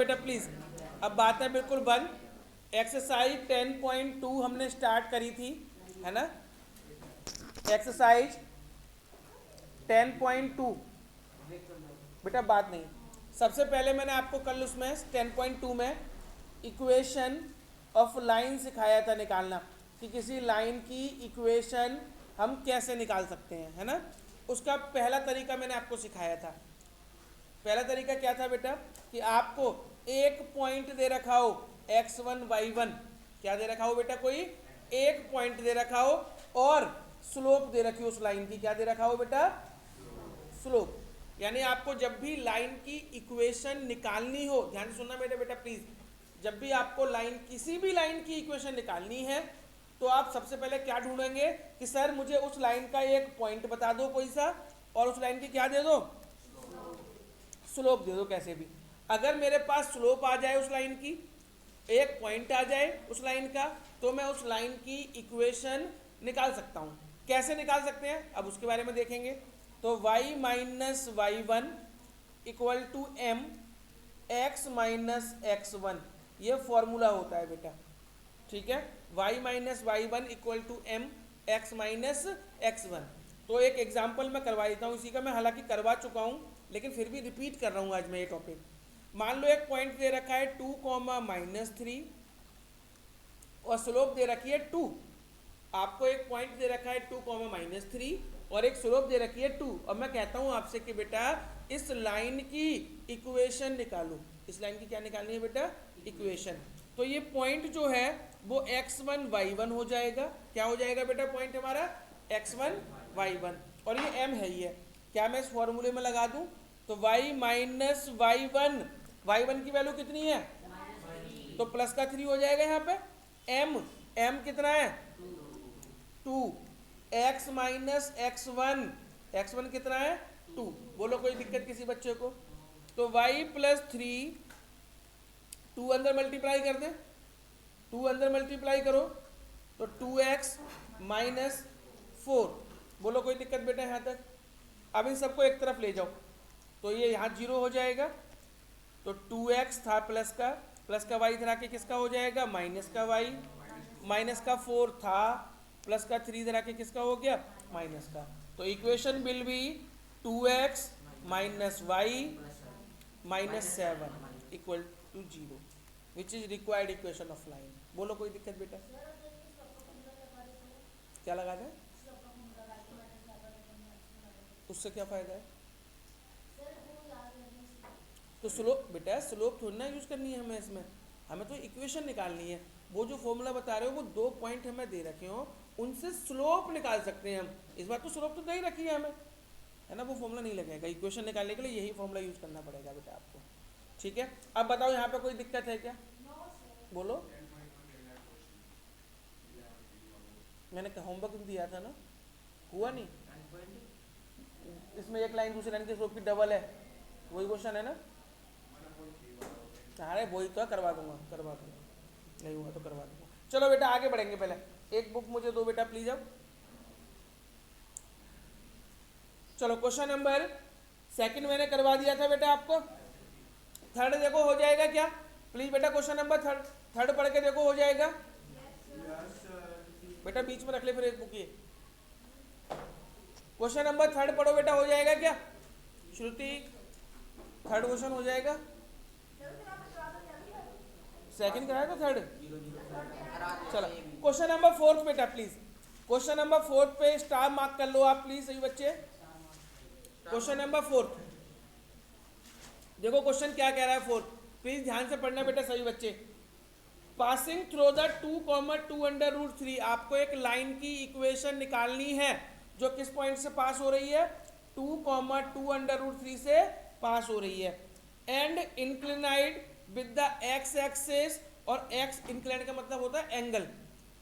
बेटा प्लीज, अब बात है बिल्कुल बंद। एक्सरसाइज 10.2 हमने स्टार्ट करी थी, है ना। एक्सरसाइज 10.2 बेटा बात नहीं, सबसे पहले मैंने आपको कल उसमें 10.2 में इक्वेशन ऑफ लाइन सिखाया था निकालना, कि किसी लाइन की इक्वेशन हम कैसे निकाल सकते हैं, है ना। उसका पहला तरीका मैंने आपको सिखाया था। पहला तरीका क्या था बेटा, कि आपको एक पॉइंट दे रखा हो x1 y1, क्या दे रखा हो बेटा, कोई एक पॉइंट दे रखा हो और स्लोप दे रखी हो उस लाइन की, क्या दे रखा हो बेटा, स्लोप। यानी आपको जब भी लाइन की इक्वेशन निकालनी हो, ध्यान से सुनना बेटा प्लीज, जब भी आपको लाइन, किसी भी लाइन की इक्वेशन निकालनी है तो आप सबसे पहले क्या ढूंढेंगे कि सर मुझे उस लाइन का एक पॉइंट बता दो कोई सा, और उस लाइन की क्या दे दो, स्लोप दे दो कैसे भी। अगर मेरे पास स्लोप आ जाए उस लाइन की, एक पॉइंट आ जाए उस लाइन का, तो मैं उस लाइन की इक्वेशन निकाल सकता हूँ। कैसे निकाल सकते हैं अब उसके बारे में देखेंगे। तो y minus y one equal to m x minus x one, ये फॉर्मूला होता है बेटा, ठीक है। y minus y one equal to m x minus x one. तो एक एग्जाम्पल मैं करवा देता हूँ इसी का, मैं हालांकि करवा चुका हूँ लेकिन फिर भी रिपीट कर रहा हूँ आज मैं ये टॉपिक। मान लो एक पॉइंट दे रखा है 2,-3 और स्लोप दे रखी है 2। आपको एक पॉइंट दे रखा है 2,-3 और एक स्लोप दे रखी है 2, और मैं कहता हूँ आपसे कि बेटा इस लाइन की इक्वेशन निकालो। इस लाइन की क्या निकालनी है बेटा, इक्वेशन। तो ये पॉइंट जो है वो x1 y1 हो जाएगा। क्या हो जाएगा बेटा पॉइंट हमारा, x1 y1, और ये m है ही है। क्या मैं इस फॉर्मूले में लगा दूं, तो y माइनस वाई वन की वैल्यू कितनी है, तो प्लस का 3 हो जाएगा यहाँ पे। m कितना है 2, x माइनस x1 कितना है 2। बोलो कोई दिक्कत किसी बच्चे को। तो y प्लस 3, 2 अंदर मल्टीप्लाई कर दे, 2 अंदर मल्टीप्लाई करो तो 2x माइनस 4। बोलो कोई दिक्कत बेटा यहाँ तक। अब इन सबको एक तरफ ले जाओ तो ये यहाँ 0 हो जाएगा। तो 2x था प्लस का y इधर आके किसका हो जाएगा, माइनस का y, माइनस का 4 था प्लस का 3 इधर आके किसका हो गया, माइनस का। तो equation will be 2x minus y minus 7 equal to 0, which is required equation of line. बोलो कोई दिक्कत बेटा, क्या लगा दें, उससे क्या फायदा है। तो स्लोप बेटा, स्लोप थोड़ी ना यूज करनी है हमें इसमें, हमें तो इक्वेशन निकालनी है। वो जो फॉर्मूला बता रहे हो वो 2 पॉइंट हमें दे रखे हो, उनसे स्लोप निकाल सकते हैं हम। इस बार तो स्लोप तो दे ही रखी है हमें, है ना, वो फॉर्मूला नहीं लगेगा। इक्वेशन निकालने के लिए यही फॉर्मूला यूज करना पड़ेगा बेटा आपको, ठीक है। अब बताओ यहाँ पे कोई दिक्कत है क्या, बोलो। मैंने होमवर्क दिया था ना, हुआ नहीं, इसमें एक लाइन दूसरी लाइन के स्लोप की डबल है, वही क्वेश्चन है ना। अरे वही तो करवा दूंगा, नहीं हुआ तो करवा दूंगा। चलो बेटा आगे बढ़ेंगे, पहले एक बुक मुझे दो बेटा प्लीज। अब चलो क्वेश्चन नंबर 2 मैंने करवा दिया था बेटा आपको। 3 देखो हो जाएगा क्या, प्लीज बेटा क्वेश्चन नंबर 3 पढ़ के देखो हो जाएगा। बेटा बीच में रख ले फिर एक बुक ये। क्वेश्चन नंबर 3 पढ़ो बेटा, हो जाएगा क्या श्रुति, 3rd क्वेश्चन हो जाएगा। 2nd कराया था 3rd, चलो क्वेश्चन नंबर 4 बेटा प्लीज। क्वेश्चन नंबर 4 पे स्टार मार्क कर लो आप प्लीज सही बच्चे। क्वेश्चन नंबर 4 देखो क्वेश्चन क्या कह रहा है 4, प्लीज ध्यान से पढ़ना बेटा सही बच्चे। Passing through the 2,2 under root 3, आपको एक लाइन की इक्वेशन निकालनी है जो किस पॉइंट से पास हो रही है, 2,2 अंडर रूट 3 से पास हो रही है, and inclined with the x axis. और एक्स इंक्लाइंड का मतलब होता है एंगल,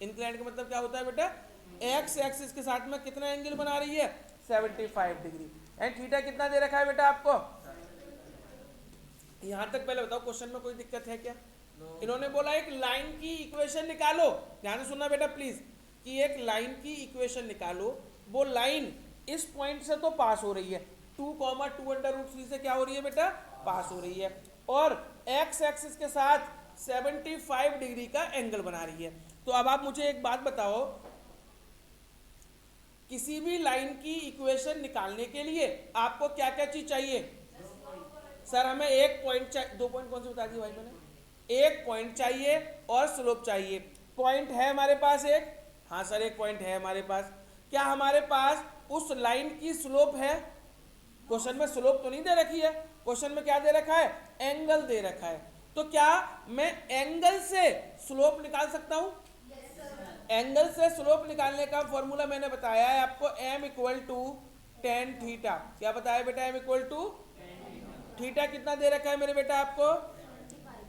इंक्लाइंड का मतलब क्या होता है बेटा, एक्स एक्सिस के साथ में कितना एंगल बना रही है, 75 डिग्री। एंड थीटा कितना दे रखा है बेटा आपको, यहां तक पहले बताओ क्वेश्चन में कोई दिक्कत है क्या। इन्होंने बोला एक लाइन की इक्वेशन निकालो, ध्यान से सुनना बेटा प्लीज, कि एक लाइन की इक्वेशन निकालो, वो लाइन इस पॉइंट से तो पास हो रही है, 2,2 अंडर रूट 3 से क्या हो रही है बेटा, पास हो रही है। और एक्स एक्सिस के साथ 75 डिग्री का एंगल बना रही है। तो अब आप मुझे एक बात बताओ, किसी भी लाइन की इक्वेशन निकालने के लिए आपको क्या क्या चीज चाहिए? सर हमें एक पॉइंट चाहिए, 2 पॉइंट कौन से बता दिए भाई मैंने? एक पॉइंट चाहिए और स्लोप चाहिए। पॉइंट है हमारे पास एक? हाँ सर एक पॉइंट है हमारे पास। क्या हमारे पास उस लाइन की स्लोप है? क्वेश्चन में स्लोप तो नहीं दे रखी है, क्वेश्चन में क्या दे रखा है? एंगल दे रखा है। तो क्या मैं एंगल से स्लोप निकाल सकता हूं? एंगल से स्लोप निकालने का फॉर्मूला मैंने बताया है आपको, m equal to tan theta. क्या बताया बेटा? m इक्वल टू थीटा कितना दे रखा है मेरे बेटा आपको?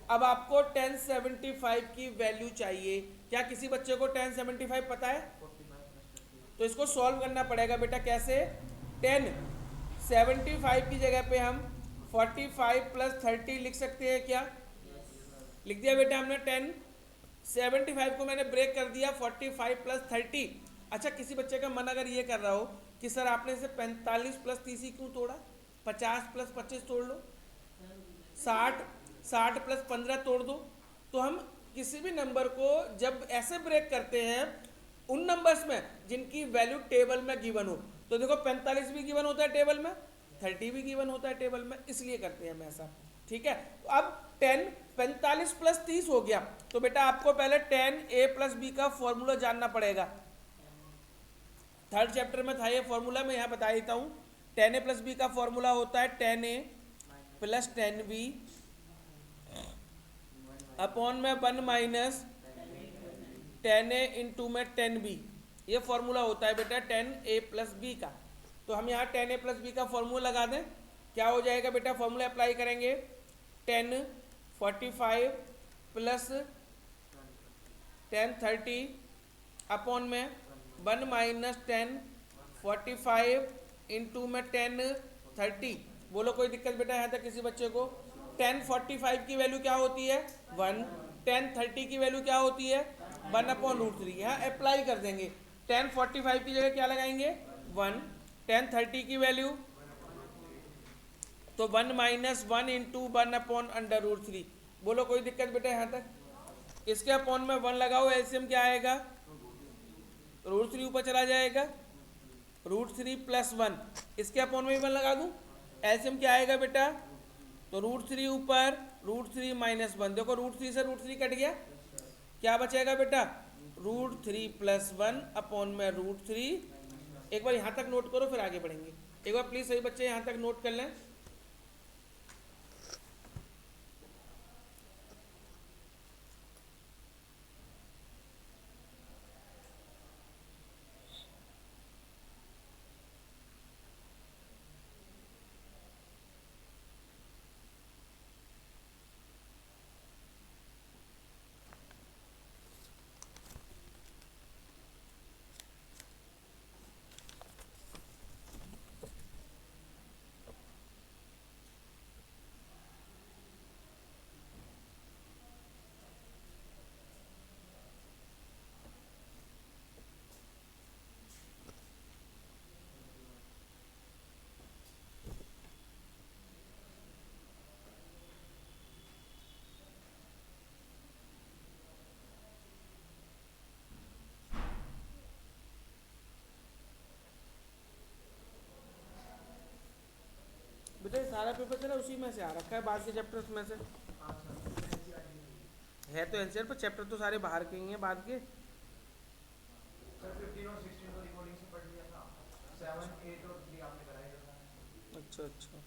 अब आपको 1075 की वैल्यू चाहिए। क्या किसी बच्चे को 1075 पता है? तो इसको सॉल्व करना पड़ेगा बेटा। कैसे? 1075 की जगह पे हम 45 प्लस 30 लिख सकते हैं क्या? लिख दिया बेटा हमने। 1075 को मैंने ब्रेक कर दिया 45 प्लस 30। अच्छा किसी बच्चे का मन अगर ये कर रहा हो कि सर आपने इसे 45 प्लस 30 ही क्यों तोड़ा, 50 प्लस 25 तोड़ लो, 60 प्लस 15 तोड़ दो। तो हम किसी भी नंबर को जब ऐसे ब्रेक करते हैं उन नंबर्स में जिनकी वैल्यू टेबल में गिवन हो। तो देखो 45 भी गिवन होता है टेबल में, 30 भी गिवन होता है टेबल में, इसलिए करते हैं हम ऐसा। ठीक है, तो अब 45 प्लस 30 हो गया। तो बेटा आपको पहले 10a प्लस बी का फॉर्मूला जानना पड़ेगा। थर्ड चैप्टर में था ये फॉर्मूला, मैं यहाँ बता देता हूँ। 10a प्लस बी का फॉर्मूला होता है 10a प्लस 10b अपॉन में 1 माइनस 10a इंटू में 10b। ये फॉर्मूला होता है बेटा 10a प्लस बी का। तो हम यहाँ 10a प्लस बी का फॉर्मूला लगा दें, क्या हो जाएगा बेटा? फॉर्मूला अप्लाई करेंगे 10 45 प्लस 10 30 अपॉन में 1 माइनस 10 45 इंटू में 10 30। बोलो कोई दिक्कत बेटा यहाँ तक किसी बच्चे को? 10 45 की वैल्यू क्या होती है? 1। 10 30 की वैल्यू क्या होती है? 1 अपॉन रूट 3। यहाँ अप्लाई कर देंगे। 10 45 की जगह क्या लगाएंगे? 1। 10 30 की वैल्यू तो 1 minus 1 into 1 upon under root 3। बोलो कोई दिक्कत बेटा यहाँ तक? इसके अपॉन में 1 लगाओ, एलसीएम क्या आएगा? रूट 3 ऊपर चला जाएगा, रूट 3 प्लस 1। इसके अपॉन में भी 1 लगा दूं, एलसीएम क्या आएगा बेटा? तो रूट 3 ऊपर रूट 3 माइनस 1। देखो रूट 3 से रूट 3 कट गया, क्या बचेगा बेटा? रूट 3 प्लस 1 अपॉन में रूट 3। एक बार यहाँ तक नोट करो फिर आगे बढ़ेंगे। एक बार प्लीज सही बच्चे यहाँ तक नोट कर लें। बेटा सारा पेपर चला उसी में से आ रखा है, बाद के चैप्टर्स में से है। तो एनसीआर पर चैप्टर तो सारे बाहर के ही हैं बाद के। सर 15 और 16 को रिकॉर्डिंग से पढ़ लिया था, 7 8 और 3 आपने कराया था। अच्छा अच्छा,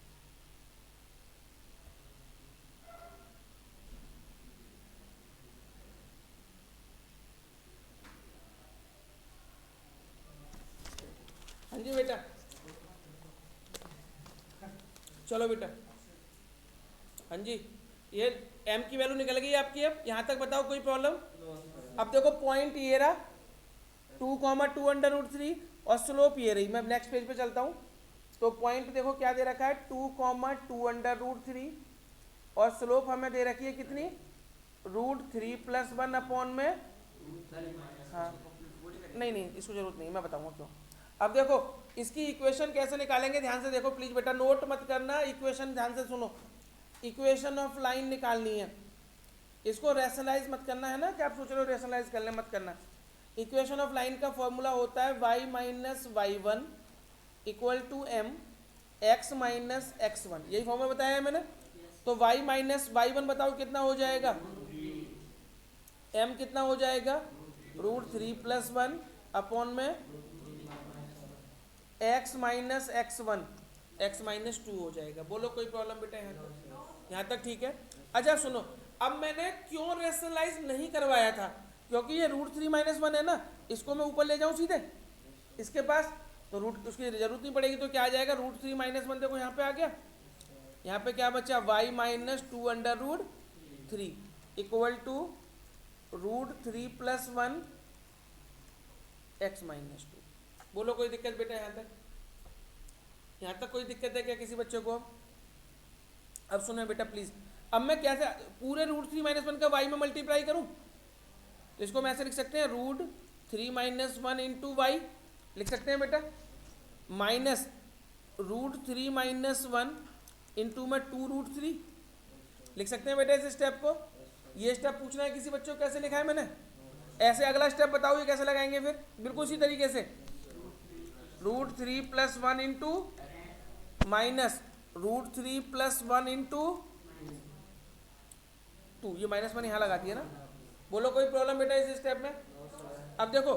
हाँ जी बेटा, चलो बेटा। हाँ जी, ये m की वैल्यू निकल गई आपकी। अब यहाँ तक बताओ कोई प्रॉब्लम? अब देखो पॉइंट ये रहा 2, 2 अंडर रूट 3 और स्लोप ये रही। मैं नेक्स्ट पेज पे चलता हूँ। तो पॉइंट देखो क्या दे रखा है? 2, 2 अंडर रूट 3 और स्लोप हमें दे रखी है कितनी? रूट 3 प्लस 1 अपॉन में, हाँ नहीं नहीं इसको जरूरत नहीं, मैं बताऊंगा क्यों। अब देखो इसकी इक्वेशन कैसे निकालेंगे, ध्यान से देखो प्लीज बेटा, नोट मत करना, इक्वेशन ध्यान से सुनो। इक्वेशन ऑफ लाइन निकालनी है। इसको रैशनलाइज मत करना है ना कि आप सोच रहे हो रैशनलाइज कर ले, मत करना। इक्वेशन ऑफ लाइन का फॉर्मूला होता है y minus y one equal to m x minus x one, यही फॉर्मूला बताया है मैंने। तो y माइनस वाई वन बताओ कितना हो जाएगा, m कितना हो जाएगा √3+1 अपॉन में x minus x one, x minus two हो जाएगा। बोलो कोई प्रॉब्लम बेटा यहाँ तक ठीक है। अच्छा सुनो, अब मैंने क्यों रेशनलाइज नहीं करवाया था, क्योंकि ये √3-1 है ना, इसको मैं ऊपर ले जाऊं सीधे इसके पास, तो रूट उसकी जरूरत नहीं पड़ेगी। तो क्या आ जाएगा √3-1, देखो यहाँ पे आ गया, यहाँ पे क्या बचा y minus two under root three equal to √3+1 x minus two. बोलो कोई दिक्कत बेटा यहाँ तक कोई दिक्कत है क्या किसी बच्चे को? अब सुनो बेटा प्लीज, अब मैं कैसे पूरे √3-1 का y में मल्टीप्लाई करूं, तो इसको मैं ऐसे लिख सकते हैं √3-1 इंटू वाई लिख सकते हैं बेटा, माइनस √3-1 इंटू में 2√3 लिख सकते हैं बेटा इस स्टेप को। ये स्टेप पूछना है किसी बच्चे को कैसे लिखा है मैंने, ऐसे अगला स्टेप बताओ ये कैसे लगाएंगे फिर, बिल्कुल इसी तरीके से √3+1 इंटू माइनस √3+1 इंटू 2, ये -1 यहाँ लगा दिया ना। बोलो कोई प्रॉब्लम बेटा इस स्टेप में? अब देखो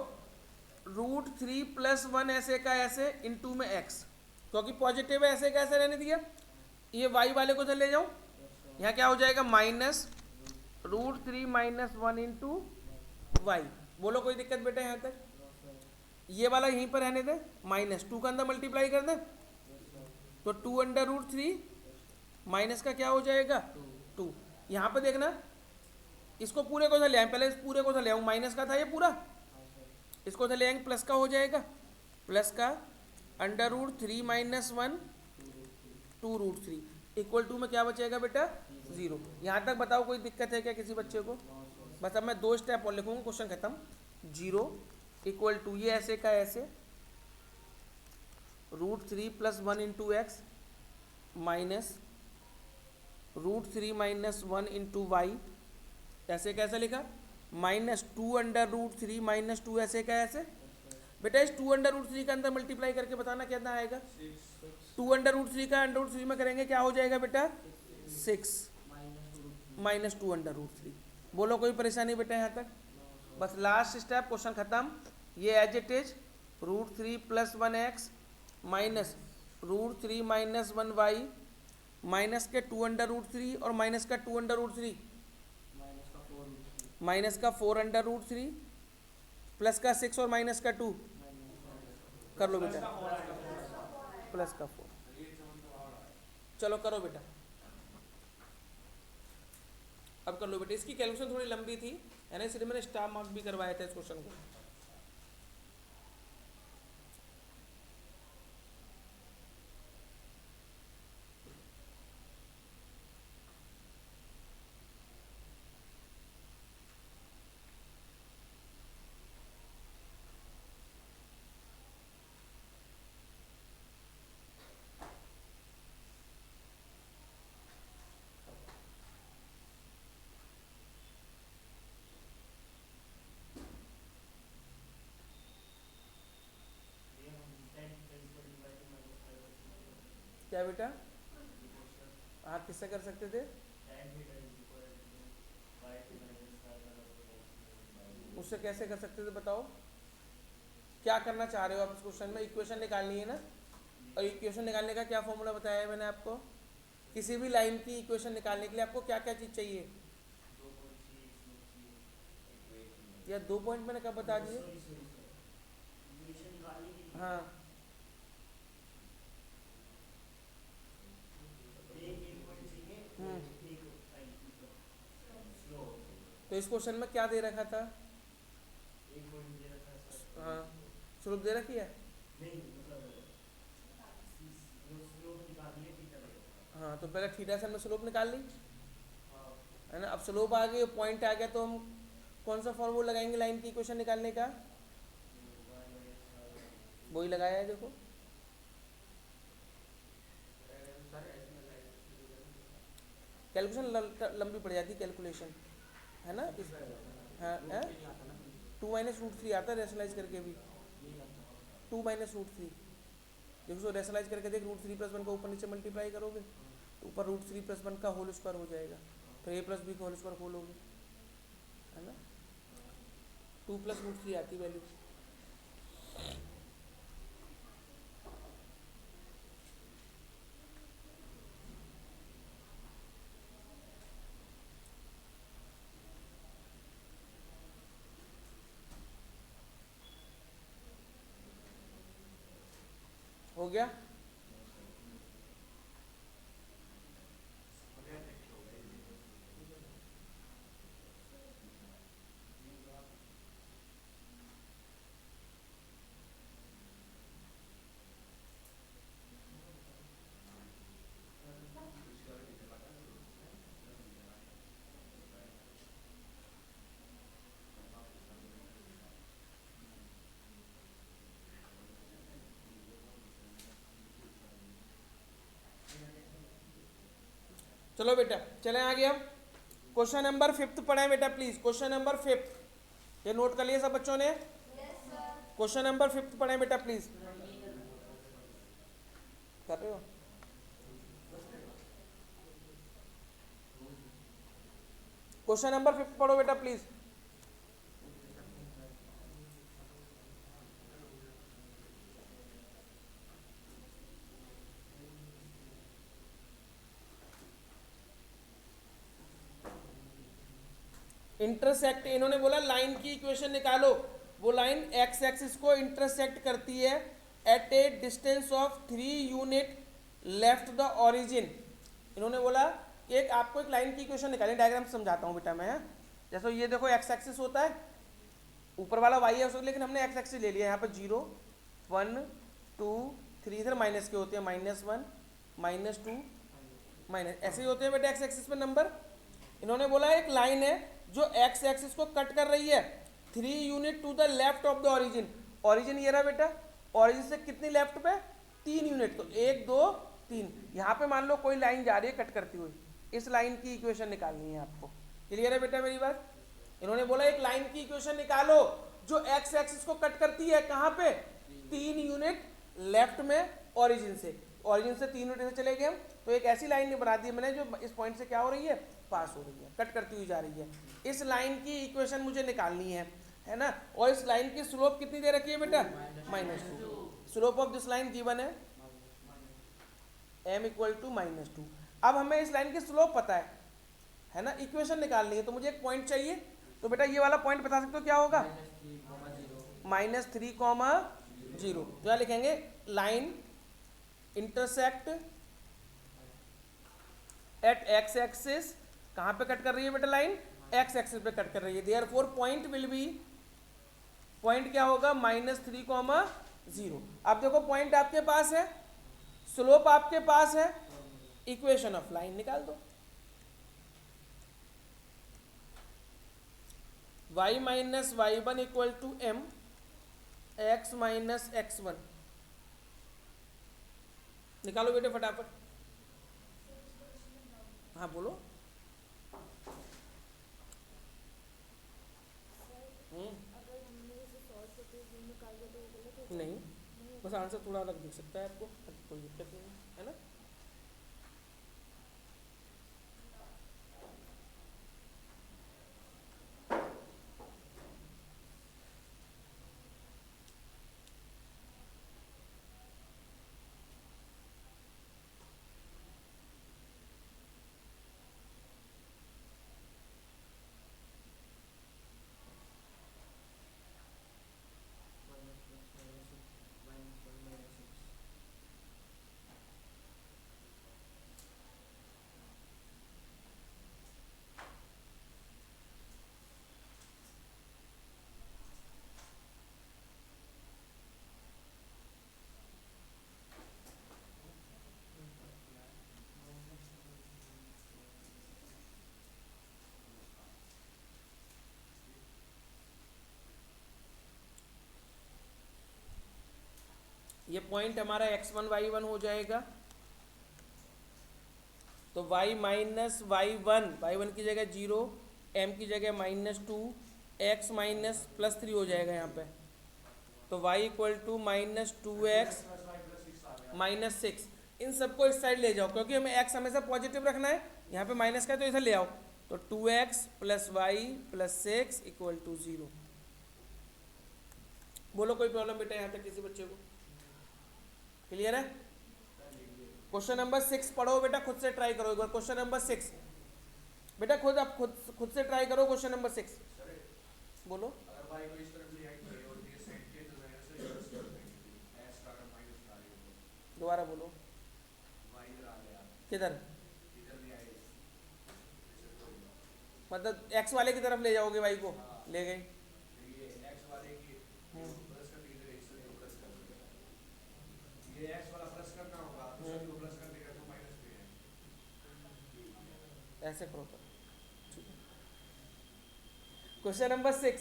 √3+1 ऐसे का ऐसे इंटू में x, क्योंकि पॉजिटिव है ऐसे का ऐसे रहने दिया, ये y वाले को उधर ले जाऊं, यहाँ क्या हो जाएगा माइनस √3-1 इंटू वाई। बोलो कोई दिक्कत बेटा यहाँ तक? ये वाला यहीं पर रहने दे, -2 का अंदर मल्टीप्लाई कर दे, तो 2√3 माइनस का क्या हो जाएगा 2। यहाँ पर देखना इसको पूरे को ले आए, पहले इस पूरे को ले आऊँ, माइनस का था ये पूरा, इसको ले आएंगे प्लस का हो जाएगा, प्लस का √3-1 2√3 इक्वल टू में क्या बचेगा बेटा 0। यहाँ तक बताओ कोई दिक्कत है क्या किसी बच्चे को? बस अब मैं 2 स्टेप और लिखूंगा, क्वेश्चन खत्म। 0 इक्वल टू ये ऐसे का ऐसे √3+1 into x minus √3-1 into y, ऐसे कैसे लिखा -2√3 -2 ऐसे का ऐसे। बेटा इस 2√3 का अंदर मल्टीप्लाई करके बताना कितना आएगा, 2√3 का √3 में करेंगे क्या हो जाएगा बेटा 6 -2√3। बोलो कोई परेशानी बेटा यहाँ तक? बस लास्ट स्टेप, क्वेश्चन खत्म। ये as it is √3+1x minus √3-1y minus के 2√3 और माइनस का 2√3 माइनस का 4√3 प्लस का 6 और माइनस का 2 कर लो बेटा, प्लस का 4। चलो करो बेटा, अब कर लो बेटा। इसकी कैलकुलेशन थोड़ी लंबी थी, यानी इसलिए मैंने स्टार मार्क भी करवाया था इस क्वेश्चन को। क्या बेटा? हाँ किससे कर सकते थे? उससे कैसे कर सकते थे बताओ? क्या करना चाह रहे हो आप इस क्वेश्चन में? इक्वेशन निकालनी है ना, और इक्वेशन निकालने का क्या फॉर्मूला बताया है मैंने आपको? किसी भी लाइन की इक्वेशन निकालने के लिए आपको क्या क्या चीज़ चाहिए? या 2 पॉइंट मैंने कब बता दिए? हाँ तो इस क्वेश्चन में क्या दे रखा था? हाँ स्लोप दे रखी है। हाँ तो पहले थीटा से हमने स्लोप निकाल ली है ना। अब स्लोप आ गई, पॉइंट आ गया, तो हम कौन सा फॉर्मूला लगाएंगे लाइन की इक्वेशन निकालने का? वही लगाया है देखो। कैलकुलेशन लंबी पड़ जाती है कैलकुलेशन, है ना। इस हाँ, 2 - √3 आता है रेशनलाइज करके भी, 2 - √3। देखो सो रेशनलाइज करके देख, √3+1 को ऊपर नीचे मल्टीप्लाई करोगे तो ऊपर √3+1 का होल स्क्वायर हो जाएगा, फिर a+b का होल स्क्वायर खोलोगे, है ना। 2 + √3 आती वैल्यू। हो गया। चलो बेटा चले आगे। हम क्वेश्चन नंबर 5 पढ़े बेटा प्लीज। क्वेश्चन नंबर 5, ये नोट कर लिया सब बच्चों ने। क्वेश्चन नंबर 5 पढ़े बेटा प्लीज। कर रहे हो? क्वेश्चन नंबर 5 पढ़ो बेटा प्लीज। इंटरसेक्ट, इन्होंने बोला लाइन की इक्वेशन निकालो। वो लाइन एक्स एक्सिस को इंटरसेक्ट करती है at a distance of 3 unit left the origin. इन्होंने बोला एक आपको एक लाइन की इक्वेशन निकाली, डायग्राम समझाता हूँ बेटा मैं। जैसे ये देखो एक्स एक्सिस होता है, ऊपर वाला वाई है उसको, लेकिन हमने एक्स एक्सिस ले लिया। यहाँ पर 0 1 2 3, इधर माइनस के होते हैं, -1 -2 माइनस, ऐसे ही होते हैं बेटा एक्स एक्सिस में नंबर। इन्होंने बोला एक लाइन है जो एक्स एक्सिस को कट कर रही है 3 unit to the left of the origin. Origin ये रहा बेटा, ओरिजिन से कितनी लेफ्ट पे 3 यूनिट, तो 1 2 3। यहाँ पे मान लो कोई लाइन जा रही है कट करती हुई, इस लाइन की इक्वेशन निकालनी है आपको। क्लियर है बेटा मेरी बात? इन्होंने बोला एक लाइन की इक्वेशन निकालो जो एक्स एक्सिस को कट करती है कहाँ पे, 3 यूनिट लेफ्ट में ओरिजिन से। ओरिजिन से 3 यूनिट से चले गए हम, तो एक ऐसी लाइन बना दी मैंने जो इस पॉइंट से क्या हो रही है, पास हो रही है, कट करती हुई जा रही है। इस लाइन की इक्वेशन मुझे निकालनी है ना। और इस लाइन की स्लोप कितनी दे रखी है बेटा, -2। Slope of this line given है m = -2। अब हमें इस लाइन की स्लोप पता है ना, इक्वेशन निकालनी है, तो मुझे एक पॉइंट चाहिए। तो बेटा ये वाला पॉइंट बता सकते हो क्या होगा, -3,0। तो यहाँ लिखेंगे line intersect at x axis. कहाँ पे कट कर रही है बेटा लाइन, एक्स एक्सिस पे कट कर रही है। Therefore point will be, point क्या होगा, -3,0। अब देखो पॉइंट आपके पास है, स्लोप आपके पास है, इक्वेशन ऑफ लाइन निकाल दो। y - y1 = m, x - x1। निकालो बेटे फटाफट। हाँ बोलो। नहीं, बस आंसर थोड़ा अलग दिख सकता है आपको, कोई दिक्कत नहीं है ना। ये पॉइंट हमारा x1 y1 हो जाएगा। तो y माइनस y1 की जगह 0, m की जगह -2, x माइनस +3 हो जाएगा यहाँ पे। तो y इक्वल टू -2x -6। इन सबको इस साइड ले जाओ क्योंकि हमें x हमेशा पॉजिटिव रखना है, यहाँ पे माइनस का है तो इधर ले आओ। तो 2x + y + 6 इक्वल टू 0। बोलो कोई प्रॉब्लम बेटा यहाँ तक किसी बच्चे को? क्लियर है? क्वेश्चन नंबर 6 पढ़ो बेटा, खुद से ट्राई करो एक बार। क्वेश्चन नंबर 6 बेटा खुद से ट्राई करो। क्वेश्चन नंबर 6 बोलो। अगर y को इस तरफ ले आए k और ये sin k तो जाहिर से प्लस कर देंगे s का अगर माइनस डाले तो दोबारा बोलो। y इधर आ गया, किधर? इधर ले आए ऐसे तो मतलब x वाले की तरफ ले जाओगे y को? ले गए। ये x वाले की प्लस कर देंगे, इधर x को प्लस कर देंगे, ये x वाला प्लस करना होगा तो सभी को प्लस कर देगा तो माइनस पे है। ऐसे करो तो ठीक है। क्वेश्चन नंबर 6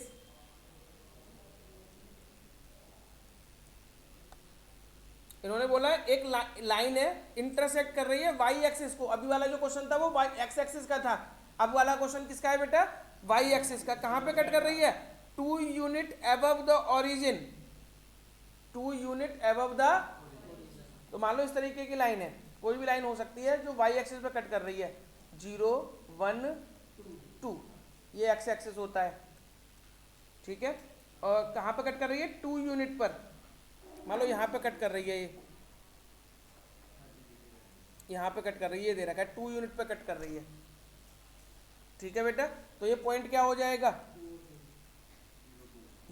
इन्होंने बोला एक लाइन है इंटरसेक्ट कर रही है वाई एक्सिस को। अभी वाला जो क्वेश्चन था वो वाई एक्स एक्सिस का था, अब वाला क्वेश्चन किसका है बेटा? वाई एक्सिस का। कहां पे कट कर रही है? 2 unit above the origin, 2 unit above the. तो मान लो इस तरीके की लाइन है, कोई भी लाइन हो सकती है जो वाई एक्सिस पे कट कर रही है। 0 1 2 ये एक्स एक्सिस होता है, ठीक है। और कहां पे कट कर रही है? 2 यूनिट पर। मान लो यहाँ पे कट कर रही है, ये यहाँ पे कट कर रही है, दे रखा है 2 यूनिट पे कट कर रही है, ठीक है बेटा। तो ये पॉइंट क्या हो जाएगा?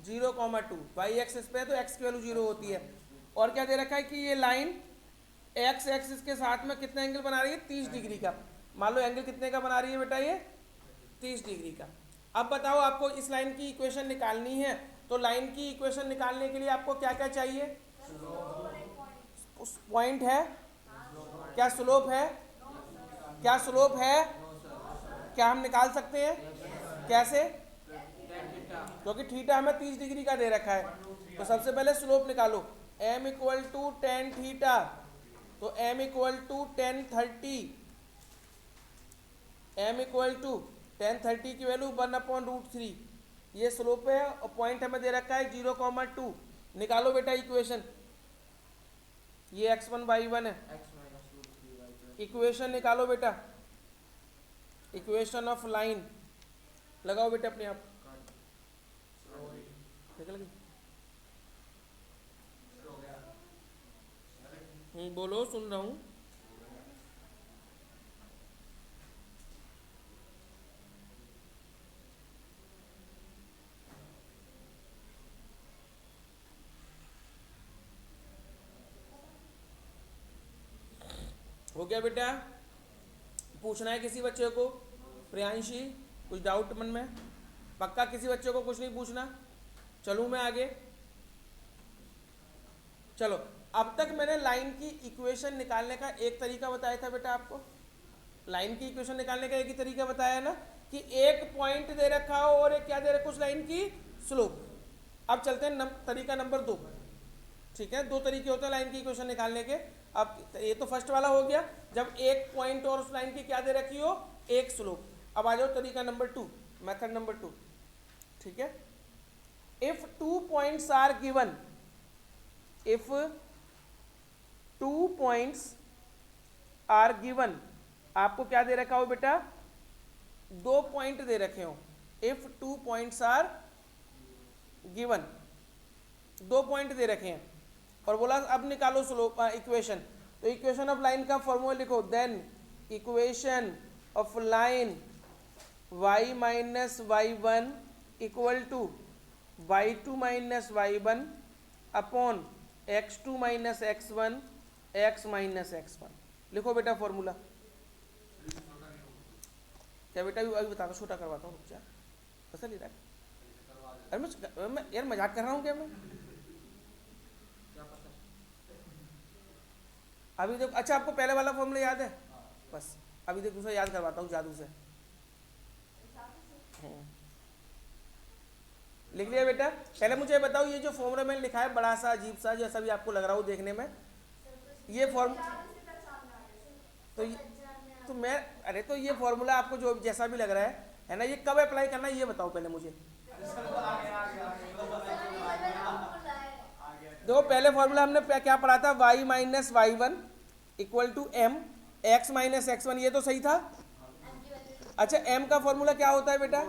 0,2। वाई एक्सिस पे है तो x की वैल्यू 0 होती है। और क्या दे रखा है कि ये लाइन x एक्सिस के साथ में कितना एंगल बना रही है? 30 डिग्री का। मान लो एंगल कितने का बना रही है बेटा? ये 30 डिग्री का। अब बताओ आपको इस लाइन की इक्वेशन निकालनी है, तो लाइन की इक्वेशन निकालने के लिए आपको क्या क्या चाहिए? पॉइंट है, क्या स्लोप है? क्या स्लोप है? क्या हम निकाल सकते हैं? कैसे? क्योंकि थीटा हमें 30 डिग्री का दे रखा है, तो सबसे पहले स्लोप निकालो। m equal to tan theta, तो m equal to tan 30, m equal to tan 30 की वैल्यू 1/√3। ये स्लोप है और पॉइंट हमें दे रखा है 0,2। निकालो बेटा इक्वेशन। ये x1 y1 है, इक्वेशन निकालो बेटा, इक्वेशन ऑफ लाइन लगाओ बेटा अपने आप। निकल गई? बोलो, सुन रहा हूँ। हो गया बेटा? पूछना है किसी बच्चे को? प्रियांशी कुछ डाउट मन में? पक्का किसी बच्चे को कुछ नहीं पूछना? चलूँ मैं आगे? चलो, अब तक मैंने लाइन की इक्वेशन निकालने का एक तरीका बताया था बेटा आपको। लाइन की इक्वेशन निकालने का एक ही तरीका बताया ना कि एक पॉइंट दे रखा हो और एक क्या दे रखा, कुछ लाइन की स्लोप। अब चलते हैं तरीका नंबर 2, ठीक है। 2 तरीके होते हैं लाइन की इक्वेशन निकालने के। अब ये तो फर्स्ट वाला हो गया, जब एक पॉइंट और उस लाइन की क्या दे रखी हो, एक स्लोप। अब आ जाओ तरीका नंबर 2, मेथड नंबर 2, ठीक है। If 2 points are given, if 2 points are given, आपको क्या दे रखा हो बेटा? 2 पॉइंट दे रखे हो। If 2 points are given, 2 point दे रखे हैं और बोला अब निकालो स्लोप इक्वेशन। तो इक्वेशन ऑफ लाइन का फॉर्मूला लिखो, then equation of line y minus y1 equal to y2 minus y1 upon x2 minus x1 x minus x1। लिखो बेटा फॉर्मूला। क्या बेटा? अभी बता दो, छोटा करवाता हूँ, रुक जा। कैसा ले रहा है? अरे मैं यार मजाक कर रहा हूँ क्या मैं? अभी देखो, अच्छा आपको पहले वाला फॉर्मूला याद है? बस अभी देखो दूसरा याद करवाता हूँ जादू से। लिख लिया बेटा? पहले मुझे बताओ, ये जो फॉर्मूला मैंने लिखा है बड़ा सा अजीब सा, जैसा भी आपको लग रहा हो देखने में, ये फॉर्म तो तो मैं, अरे तो ये फॉर्मूला आपको जो जैसा भी लग रहा है ना, ये कब अप्लाई करना है ये बताओ पहले मुझे। देखो पहले फॉर्मूला हमने क्या पढ़ा था, y minus y one equal to m x minus x one, ये तो सही था। अच्छा m का फॉर्मूला क्या होता है बेटा,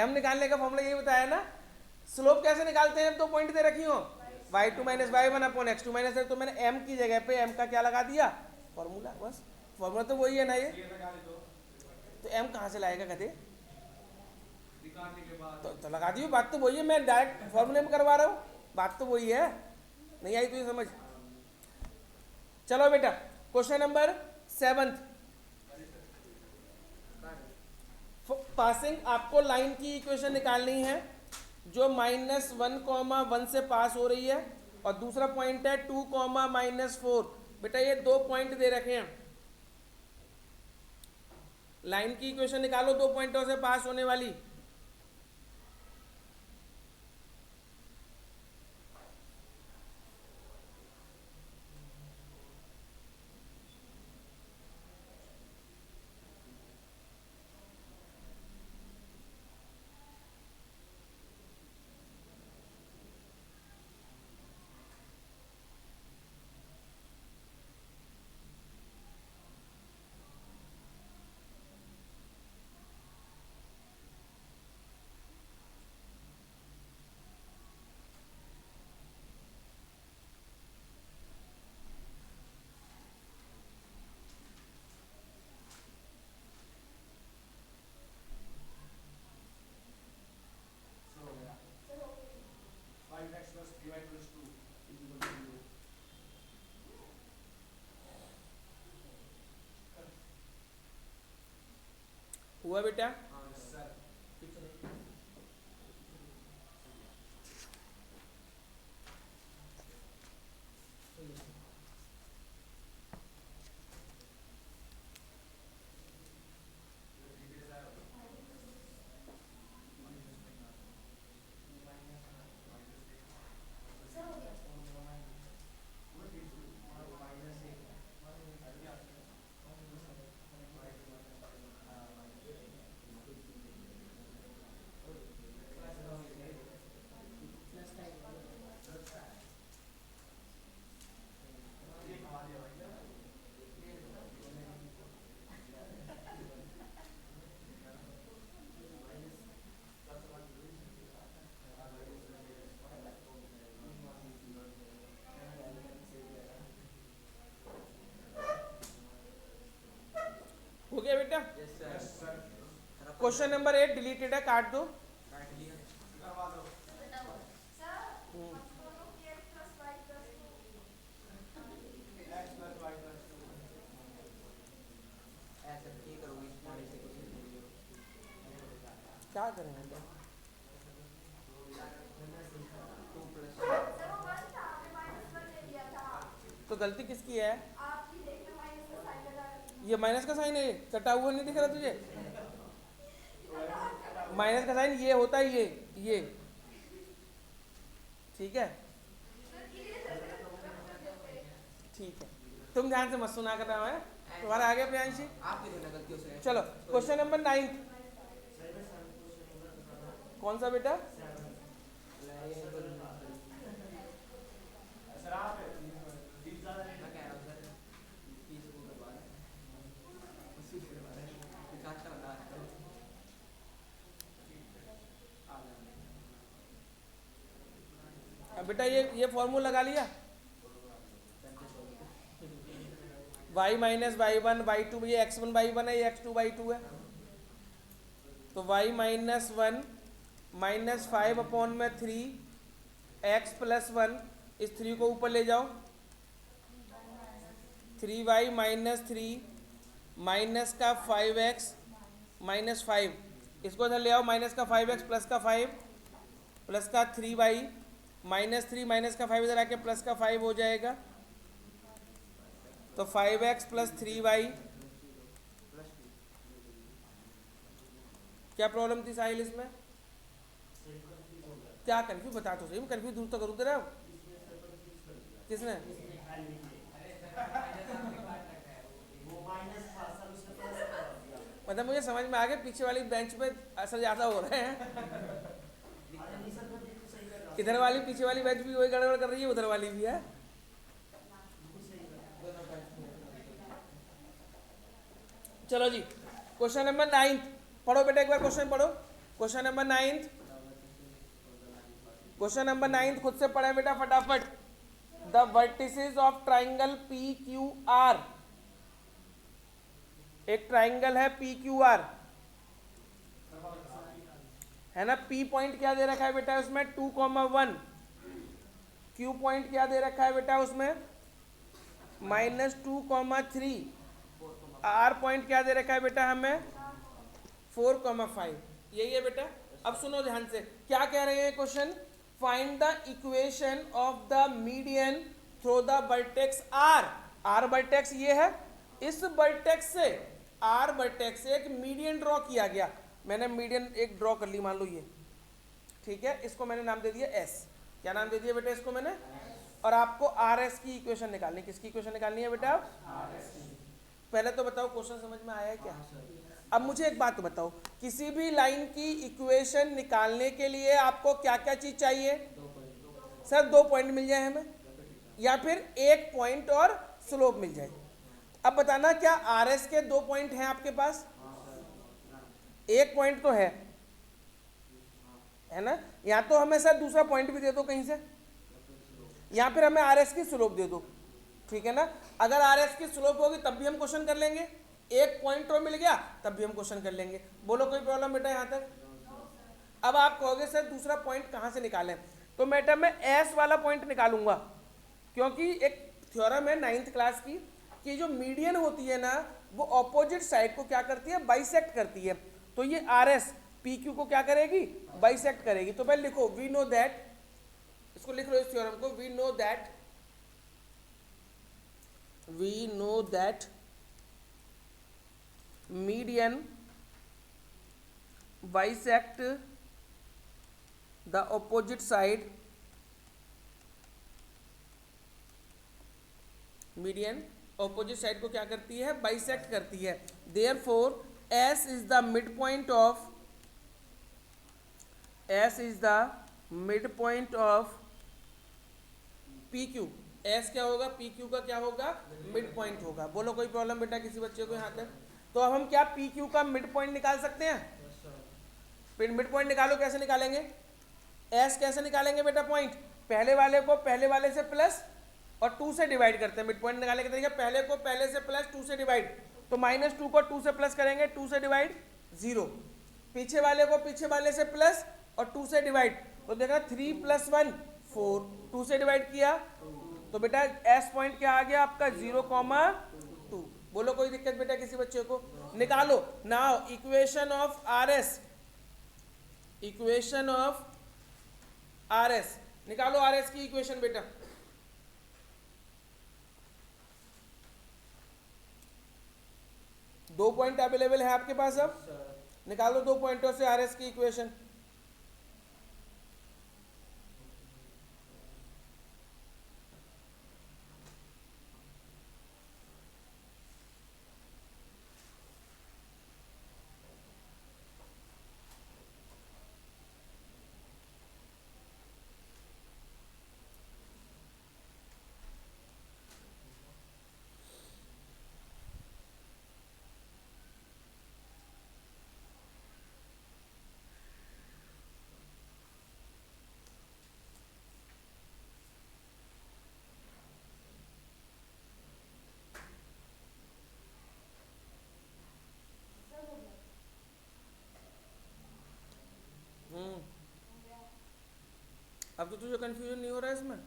m निकालने का फॉर्मूला यही बताया ना। स्लोप कैसे निकालते हैं, दो पॉइंट दे रखी हो, y2 minus y one upon x2 minus, तो मैंने m की जगह पे m का क्या लगा दिया, फॉर्मूला। बस फॉर्मूला तो वही है ना ये, तो m कहाँ से लाएगा कहते, तो लगा दियो, बात तो वही है, मैं डायरेक्ट फॉर्मूले में करवा रहा हूँ, बात तो वही है। नहीं आई तुझे समझ। चलो बेटा क्वेश्चन नंबर 7। पासिंग, आपको लाइन की इक्वेशन निकालनी है जो -1,1 से पास हो रही है, और दूसरा पॉइंट है 2, -4। बेटा ये दो पॉइंट दे रखे हैं, लाइन की इक्वेशन निकालो दो पॉइंटों से पास होने वाली। हुआ बेटा, हो गया बेटा। क्वेश्चन नंबर 8 डिलीटेड है, काट दो। क्या करेंगे, तो गलती किसकी है, ये माइनस का साइन है, कटा हुआ नहीं दिख रहा तुझे, माइनस का साइन ये होता है, ये ठीक है, ठीक है, तुम ध्यान से मत सुना कर रहा है तुम्हारा, आ गया प्रियांशी। चलो क्वेश्चन नंबर 9, कौन सा बेटा, बेटा ये फॉर्मूला लगा लिया, y minus y one by two, ये x1 बाई वन है, ये x2 बाई टू है, तो y minus one minus 5 upon में 3 x प्लस 1, इस 3 को ऊपर ले जाओ, 3y माइनस 3 माइनस का 5x माइनस 5, इसको इधर ले आओ, माइनस का 5x प्लस का 5 प्लस का 3y माइनस 3 माइनस का 5 इधर आके प्लस का 5 हो जाएगा, तो 5x प्लस 3y। क्या प्रॉब्लम थी साहिल इसमें, क्या कंफ्यूज, बता तो सही, मैं कंफ्यूज दूर तो करूँ तेरा, किसने, मतलब मुझे समझ में आ गया, पीछे वाली बेंच पे असर ज़्यादा हो रहे हैं। इधर वाली पीछे वाली बेंच भी वही गड़बड़ कर रही है, उधर वाली भी है। चलो जी, क्वेश्चन नंबर 9 पढ़ो बेटा, एक बार क्वेश्चन पढ़ो। क्वेश्चन नंबर 9, क्वेश्चन नंबर 9 खुद से पढ़े बेटा फटाफट। The vertices of triangle P Q R, एक ट्राइंगल है पी क्यू आर, है ना। पी पॉइंट क्या दे रखा है बेटा उसमें 2,1, क्यू पॉइंट क्या दे रखा है बेटा उसमें -2,3, आर पॉइंट क्या दे रखा है बेटा हमें 4,5। यही है बेटा। अब सुनो ध्यान से, क्या कह रहे हैं question, find the equation of the median through the vertex R. R vertex ये है, इस वर्टेक्स से, आर वर्टेक्स से एक मीडियन ड्रॉ किया गया। मैंने मीडियन एक ड्रॉ कर ली, मान लो ये, ठीक है। इसको मैंने नाम दे दिया एस। क्या नाम दे दिया बेटा इसको मैंने? और आपको आर एस की इक्वेशन निकालनी, किसकी इक्वेशन निकालनी है बेटा? पहले तो बताओ क्वेश्चन समझ में आया है क्या? अब मुझे एक बात बताओ, किसी भी लाइन की इक्वेशन निकालने के लिए आपको क्या क्या चीज चाहिए? सर 2 पॉइंट मिल जाए हमें, या फिर 1 पॉइंट और स्लोप मिल जाए। अब बताना क्या आर एस के 2 पॉइंट हैं आपके पास? 1 पॉइंट तो है ना। या तो हमें सर दूसरा पॉइंट भी दे दो कहीं से, या फिर हमें आर एस की स्लोप दे दो, ठीक है ना। अगर आर एस की स्लोप होगी तब भी हम क्वेश्चन कर लेंगे, 1 पॉइंट और मिल गया तब भी हम क्वेश्चन कर लेंगे। बोलो कोई प्रॉब्लम बेटा यहाँ तक? अब आप कहोगे सर दूसरा पॉइंट कहाँ से निकालें, तो बेटा मैं एस वाला पॉइंट निकालूंगा, क्योंकि एक थ्योरम है 9th क्लास की कि जो मीडियन होती है ना वो ऑपोजिट साइड को क्या करती है, बाइसेक्ट करती है। तो ये आर एस पी क्यू को क्या करेगी, बाइसेक्ट करेगी। तो पहले लिखो वी नो दैट, इसको लिख लो इस थ्योरम को, we know that median bisect the opposite side, median opposite side को क्या करती है, बाइसेक्ट करती है। Therefore S is the mid point of, S is the mid point of P Q. S क्या होगा, पी क्यू का क्या होगा, मिड पॉइंट होगा। बोलो कोई प्रॉब्लम बेटा किसी बच्चे को यहाँ तक? तो अब हम क्या पी क्यू का मिड पॉइंट निकाल सकते हैं? फिर मिड पॉइंट निकालो, कैसे निकालेंगे? एस कैसे निकालेंगे बेटा पॉइंट? पहले वाले को पहले वाले से प्लस और 2 से डिवाइड करते हैं। मिड पॉइंट निकालने के तरीके, पहले को पहले से प्लस 2 से डिवाइड, तो -2 को 2 से प्लस करेंगे, 2 से डिवाइड 0। पीछे वाले को पीछे वाले से प्लस और 2 से डिवाइड, तो देखा 3 + 1 4, 2 से डिवाइड किया तो बेटा एस पॉइंट क्या आ गया आपका 0,2। बोलो कोई दिक्कत बेटा किसी बच्चे को? निकालो now equation of R S, equation of R S निकालो, आर एस की इक्वेशन बेटा। दो पॉइंट अवेलेबल है आपके पास, अब निकालो 2 पॉइंटों से आर एस की इक्वेशन। अब तो तुझे कंफ्यूजन नहीं हो रहा है इसमें?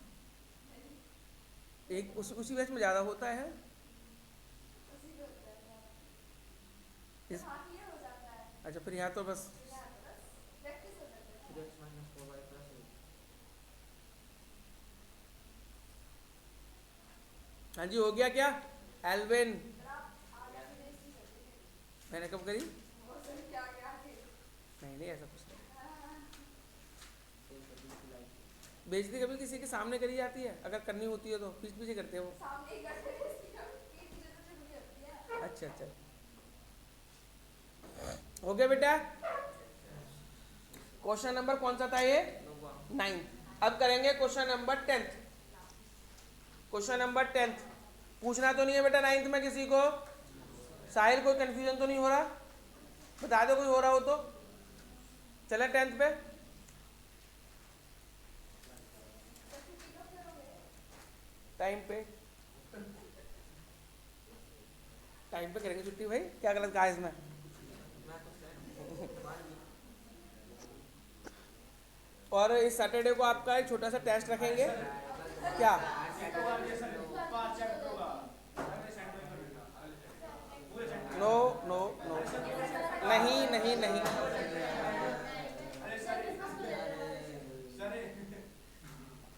एक उसी बैच में ज़्यादा होता है इस, अच्छा फिर यहाँ तो बस हाँ जी हो गया क्या एल्विन? मैंने कब करी? नहीं ऐसा कुछ नहीं। बेइज्जती कभी किसी के सामने करी जाती है? अगर करनी होती है तो पीछे पीछे करते हैं वो। अच्छा हो गया बेटा। क्वेश्चन नंबर कौन सा था ये? 9। अब करेंगे क्वेश्चन नंबर 10। क्वेश्चन नंबर 10 पूछना तो नहीं है बेटा 9th में किसी को? साहिल कोई कंफ्यूजन तो नहीं हो रहा? बता दो कोई हो रहा हो तो। चले 10th पे। टाइम पे करेंगे छुट्टी भाई, क्या गलत कहा इसमें? और इस सैटरडे को आपका एक छोटा सा टेस्ट रखेंगे। क्या? नो नो नो, नहीं नहीं नहीं,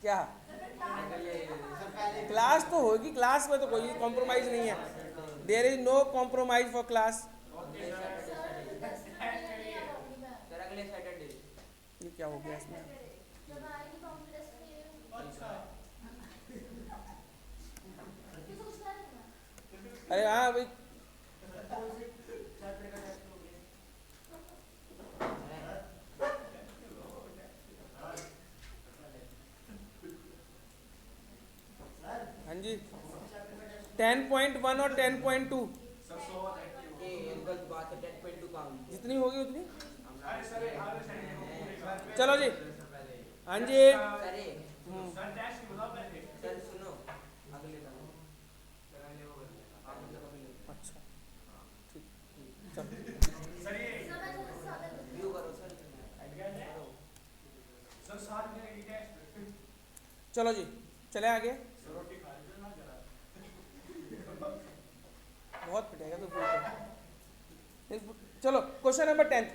क्या क्लास तो होगी, क्लास में तो कोई कॉम्प्रोमाइज नहीं है। There is no compromise for class. ये क्या हो गया इसमें? अरे हाँ भाई, हाँ जी 10.1 और 10.2 जितनी होगी उतनी। चलो जी, हाँ जी। अच्छा ठीक, चलो जी चले आगे। बहुत पिटेगा तो चलो क्वेश्चन नंबर 10।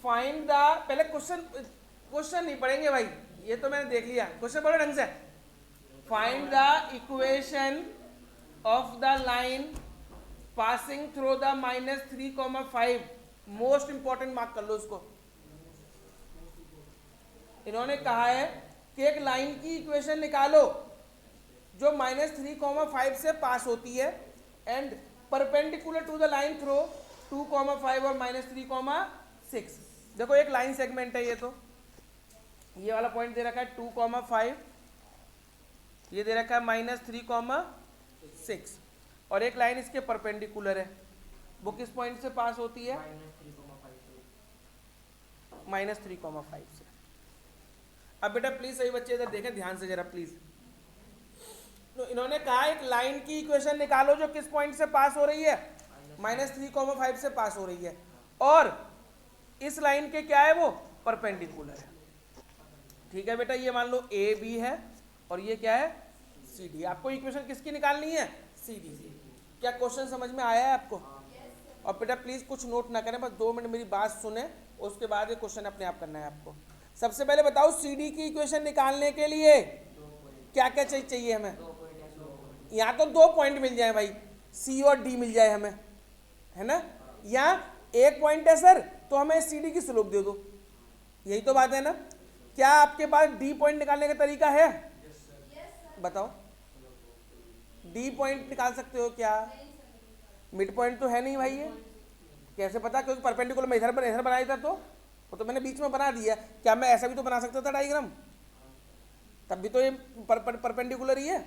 फाइंड द, पहले क्वेश्चन नहीं पढ़ेंगे भाई, ये तो मैंने देख लिया। क्वेश्चन पढ़ो ढंग से। Find the equation of the line passing through the -3,5। Most important mark कर लो उसको। इन्होंने कहा है कि एक लाइन की इक्वेशन निकालो जो -3,5 से पास होती है and perpendicular to the line through 2,5 और -3,6। देखो एक लाइन सेगमेंट है ये, तो ये वाला पॉइंट दे रखा है 2,5, ये दे रखा है -3,6 और एक लाइन इसके परपेंडिकुलर है। वो किस पॉइंट से पास होती है? -3,5 से। अब बेटा प्लीज सही बच्चे इधर देखें ध्यान से जरा प्लीज। तो इन्होंने कहा एक लाइन की इक्वेशन निकालो जो किस पॉइंट से पास हो रही है? -3,5 से पास हो रही है और इस लाइन के क्या है? वो परपेंडिकुलर है। ठीक है बेटा, ये मान लो ए बी है और ये क्या है? C D. आपको इक्वेशन किसकी निकालनी है? C D. क्या क्वेश्चन समझ में आया है आपको? और बेटा प्लीज कुछ नोट ना करें, बस 2 मिनट मेरी बात सुने, उसके बाद ये क्वेश्चन अपने आप करना है आपको। सबसे पहले बताओ सी डी की इक्वेशन निकालने के लिए क्या क्या चाहिए हमें? यहाँ तो 2 पॉइंट मिल जाए भाई, सी और डी मिल जाए हमें, है ना? या एक पॉइंट है सर तो हमें सी डी की स्लोप दे दो, यही तो बात है ना? क्या आपके पास डी पॉइंट निकालने का तरीका है? बताओ, डी पॉइंट निकाल सकते हो क्या? मिड पॉइंट तो है नहीं भाई, ये कैसे पता? क्योंकि परपेंडिकुलर में इधर बनाया था तो वो तो मैंने बीच में बना दिया। क्या मैं ऐसा भी तो बना सकता था डायग्राम? तब भी तो ये परपेंडिकुलर ही है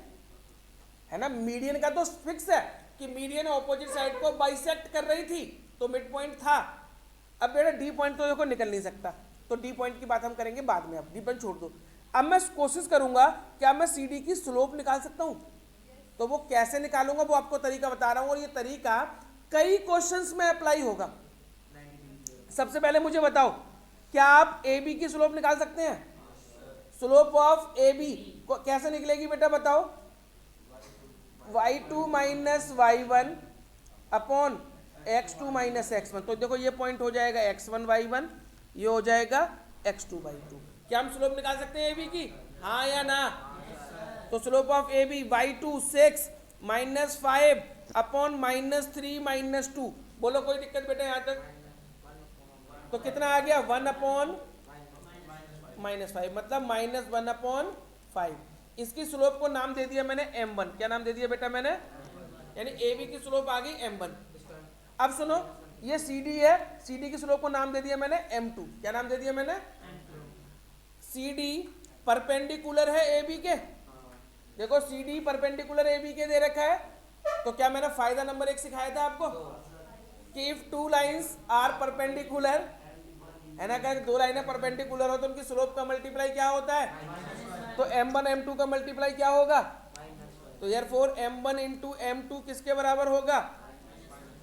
ना? मीडियन का तो फिक्स है कि मीडियन ऑपोजिट साइड को बाइसेक्ट कर रही थी तो मिड पॉइंट था। अब बेटा डी पॉइंट तो देखो निकल नहीं सकता, तो डी पॉइंट की बात हम करेंगे बाद में, अब डी पॉइंट छोड़ दो। अब मैं कोशिश करूंगा क्या मैं सी डी की स्लोप निकाल सकता हूं? तो वो कैसे निकालूंगा वो आपको तरीका बता रहा हूं, और ये तरीका कई क्वेश्चंस में अप्लाई होगा। सबसे पहले मुझे बताओ, क्या आप ए बी की स्लोप निकाल सकते हैं? स्लोप ऑफ ए बी कैसे निकलेगी बेटा बताओ? y2 minus y1 upon x2 minus x1। तो देखो ये पॉइंट हो जाएगा x1 y1, ये हो जाएगा x2 y2। क्या हम स्लोप निकाल सकते हैं ए बी की? हाँ या ना? तो slope of A B y2 6 minus 5 upon -3 -2। बोलो कोई दिक्कत बेटा यहाँ तक? तो कितना आ गया? 1 अपॉन -5, मतलब -1/5। इसकी स्लोप को नाम दे दिया मैंने m1। क्या नाम दे दिया बेटा मैंने? यानी ए बी की स्लोप आ गई m1। अब सुनो, ये सी डी है, सी डी की स्लोप को नाम दे दिया मैंने M2। क्या नाम दे दिया मैंने? सी डी परपेंडिकुलर है ए बी के। देखो C D perpendicular A B के दे रखा है, तो क्या मैंने फायदा नंबर 1 सिखाया था आपको कि if two lines are perpendicular, है ना, क्या दो लाइनें परपेंडिकुलर हो तो उनकी स्लोप का मल्टीप्लाई क्या होता है? तो M1 M2 का मल्टीप्लाई क्या होगा? तो यार फोर M1 इंटू M2 किसके बराबर होगा?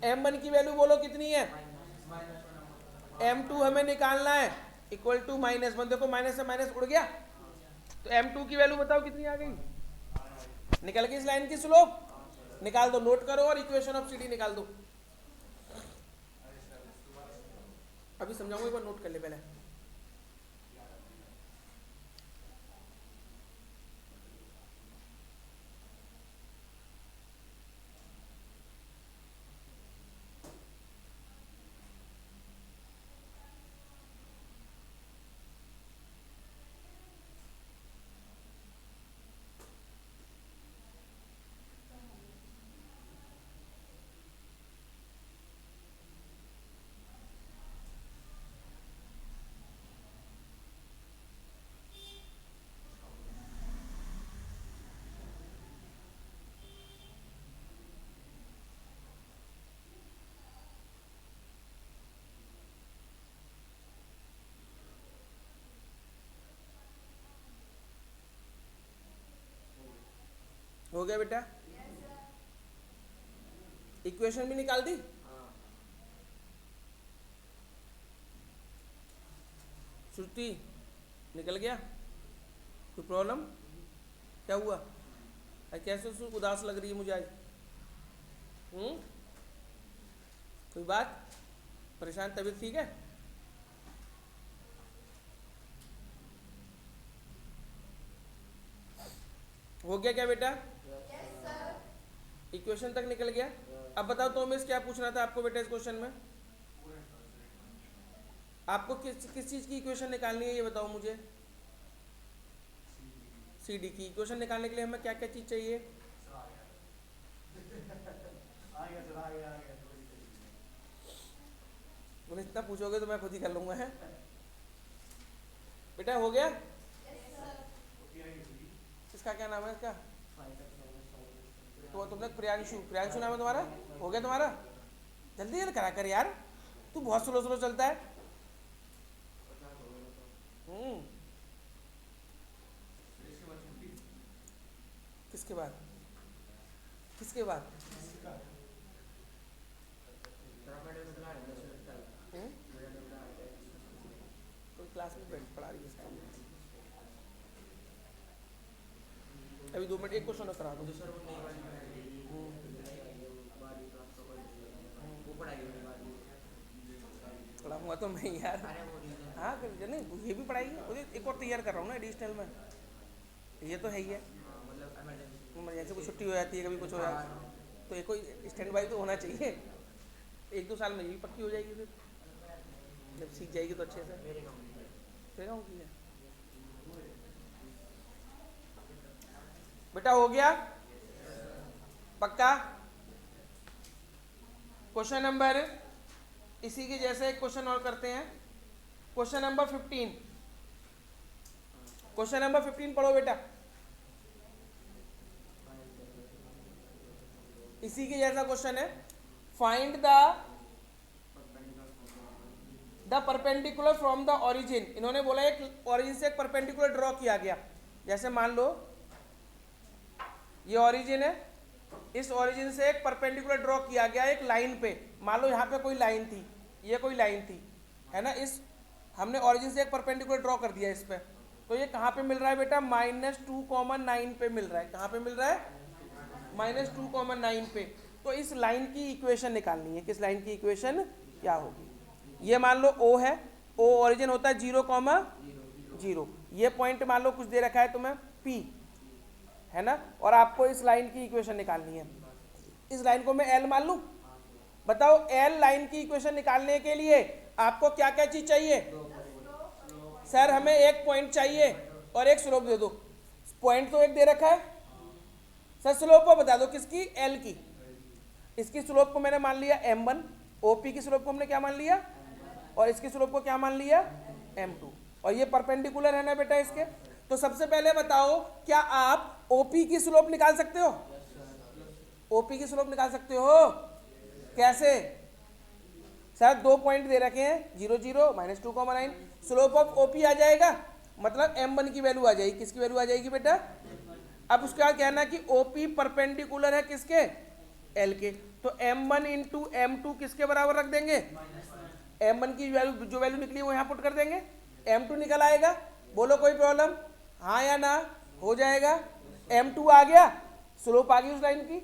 M1 की वैल्यू बोलो कितनी है? M2 हमें निकालना है इक्वल टू -1। देखो माइनस से माइनस उड़ गया, तो M2 की वैल्यू बताओ कितनी आ गई? निकल गई इस लाइन की स्लोप, निकाल दो, नोट करो और इक्वेशन ऑफ CD निकाल दो। अभी समझाऊंगा, एक बार नोट कर ले पहले। हो गया बेटा? इक्वेशन भी निकाल दी? श्रुति निकल गया? कोई प्रॉब्लम? क्या हुआ? कैसे उदास लग रही है मुझे आज? कोई बात? परेशान? तबीयत ठीक है? हो गया क्या बेटा? इक्वेशन तक निकल गया। अब बताओ तो मिस क्या पूछना था आपको बेटा इस क्वेश्चन में? आपको किस चीज की इक्वेशन निकालनी है ये बताओ मुझे। CD की इक्वेशन निकालने के लिए हमें क्या क्या चीज चाहिए? तुम इतना पूछोगे तो मैं खुद ही कर लूंगा। है बेटा? हो गया? इसका क्या नाम है इसका? तो तुमने प्रियांशु नाम है तुम्हारा? हो गया तुम्हारा? जल्दी जल्दी करा कर यार, तू बहुत स्लो स्लो चलता है। किसके बाद? किसके बाद? तो क्लास में बैठ पढ़ा रही है इसको। अभी 2 मिनट एक क्वेश्चन करा दो। पढ़ाऊंगा तो मैं यार। हाँ नहीं, ये भी पढ़ाई है, एक और तैयार कर रहा हूँ ना एडिशनल में। ये तो है ही है, इमरजेंसी कुछ छुट्टी हो जाती है, कभी कुछ हो जाता है, तो एक कोई स्टैंड बाई तो होना चाहिए। 1-2 साल में ये भी पक्की हो जाएगी, फिर जब सीख जाएगी तो अच्छे से। मेरे गाँव की है बेटा। हो गया पक्का? क्वेश्चन नंबर इसी के जैसे एक क्वेश्चन और करते हैं। Question number 15। क्वेश्चन नंबर 15 पढ़ो बेटा। इसी के जैसा क्वेश्चन है, find the perpendicular from the origin. इन्होंने बोला एक ओरिजिन से एक परपेंडिकुलर ड्रॉ किया गया। जैसे मान लो ये ओरिजिन है, इस ओरिजिन से एक परपेंडिकुलर ड्रॉ किया गया एक लाइन पे। मान लो यहाँ पे कोई लाइन थी, ये कोई लाइन थी, है ना, इस हमने ओरिजिन से एक परपेंडिकुलर ड्रॉ कर दिया इस पे। तो ये कहाँ पे मिल रहा है बेटा? -2,9 पे मिल रहा है। कहाँ पे मिल रहा है? -2,9 पे। तो इस लाइन की इक्वेशन निकालनी है। किस लाइन की इक्वेशन क्या होगी? ये मान लो O है, O ओरिजिन होता है 0,0। ये पॉइंट मान लो कुछ दे रखा है तुम्हें P, है ना, और आपको इस लाइन की इक्वेशन निकालनी है। इस लाइन को मैं L मान लूं। बताओ L लाइन की इक्वेशन निकालने के लिए आपको क्या क्या चीज चाहिए? सर हमें एक पॉइंट चाहिए और एक स्लोप दे दो। पॉइंट तो एक दे रखा है सर, स्लोप को बता दो किसकी? L की। इसकी स्लोप को मैंने मान लिया M1, ओपी की स्लोप को हमने क्या मान लिया, और इसकी स्लोप को क्या मान लिया, m2, और ये परपेंडिकुलर है ना बेटा इसके। तो सबसे पहले बताओ, क्या आप ओपी की स्लोप निकाल सकते हो, ओपी की स्लोप निकाल सकते हो, कैसे, सर 2 पॉइंट दे रखे हैं, 0 0 -2,9, स्लोप ऑफ ओपी आ जाएगा, मतलब m1 की वैल्यू आ जाएगी, किसकी वैल्यू आ जाएगी बेटा। अब उसके बाद कहना कि ओपी परपेंडिकुलर है किसके, एल के, तो m1 इंटू m2 किसके बराबर रख देंगे, m1 की वैल्यू, जो वैल्यू निकली वो यहाँ पुट कर देंगे, m2 निकल आएगा। बोलो कोई प्रॉब्लम, हाँ या ना, हो जाएगा, m2 आ गया, स्लोप आ गई उस लाइन की,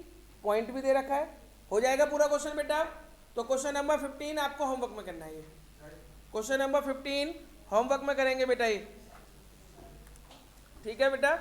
पॉइंट भी दे रखा है, हो जाएगा पूरा क्वेश्चन बेटा। तो क्वेश्चन नंबर 15 आपको होमवर्क में करना है, ये क्वेश्चन नंबर 15 होमवर्क में करेंगे बेटा ये, ठीक है बेटा।